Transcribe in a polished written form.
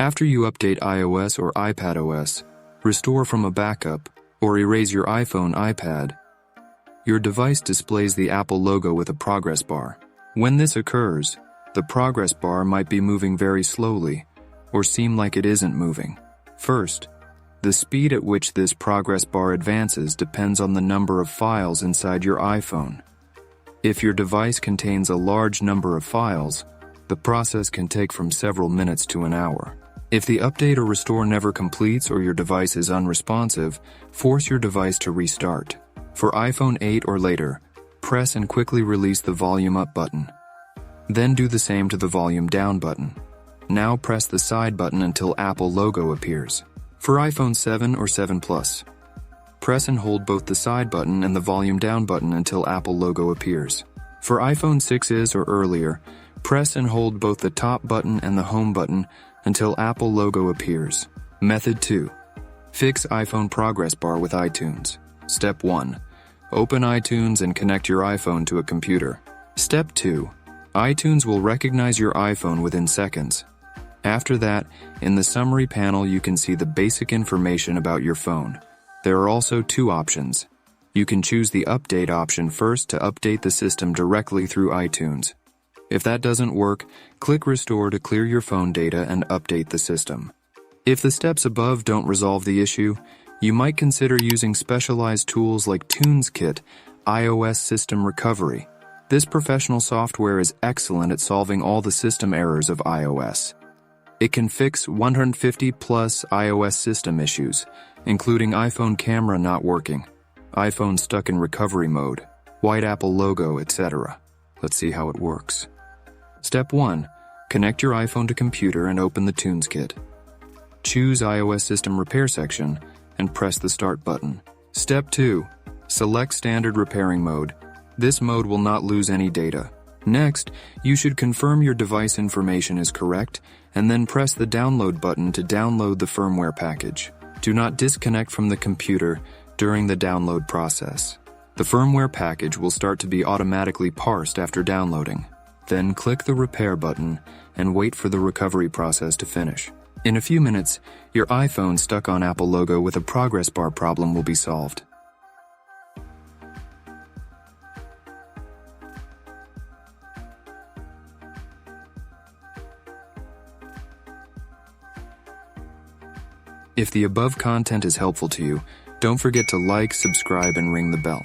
After you update iOS or iPadOS, restore from a backup, or erase your iPhone, iPad, your device displays the Apple logo with a progress bar. When this occurs, the progress bar might be moving very slowly, or seem like it isn't moving. First, the speed at which this progress bar advances depends on the number of files inside your iPhone. If your device contains a large number of files, the process can take from several minutes to an hour. If the update or restore never completes or your device is unresponsive, force your device to restart. For iPhone 8 or later, press and quickly release the volume up button. Then do the same to the volume down button. Now press the side button until Apple logo appears. For iPhone 7 or 7 Plus, press and hold both the side button and the volume down button until Apple logo appears. For iPhone 6s or earlier, press and hold both the top button and the home button until Apple logo appears. Method 2. Fix iPhone progress bar with iTunes. Step 1. Open iTunes and connect your iPhone to a computer. Step 2. iTunes will recognize your iPhone within seconds. After that, in the summary panel you can see the basic information about your phone. There are also two options. You can choose the update option first to update the system directly through iTunes. If that doesn't work, click Restore to clear your phone data and update the system. If the steps above don't resolve the issue, you might consider using specialized tools like TunesKit, iOS System Recovery. This professional software is excellent at solving all the system errors of iOS. It can fix 150 plus iOS system issues, including iPhone camera not working, iPhone stuck in recovery mode, white Apple logo, etc. Let's see how it works. Step 1. Connect your iPhone to computer and open the TunesKit. Choose iOS System Repair section and press the Start button. Step 2. Select Standard Repairing Mode. This mode will not lose any data. Next, you should confirm your device information is correct and then press the Download button to download the firmware package. Do not disconnect from the computer during the download process. The firmware package will start to be automatically parsed after downloading. Then click the Repair button and wait for the recovery process to finish. In a few minutes, your iPhone stuck on Apple logo with a progress bar problem will be solved. If the above content is helpful to you, don't forget to like, subscribe, and ring the bell.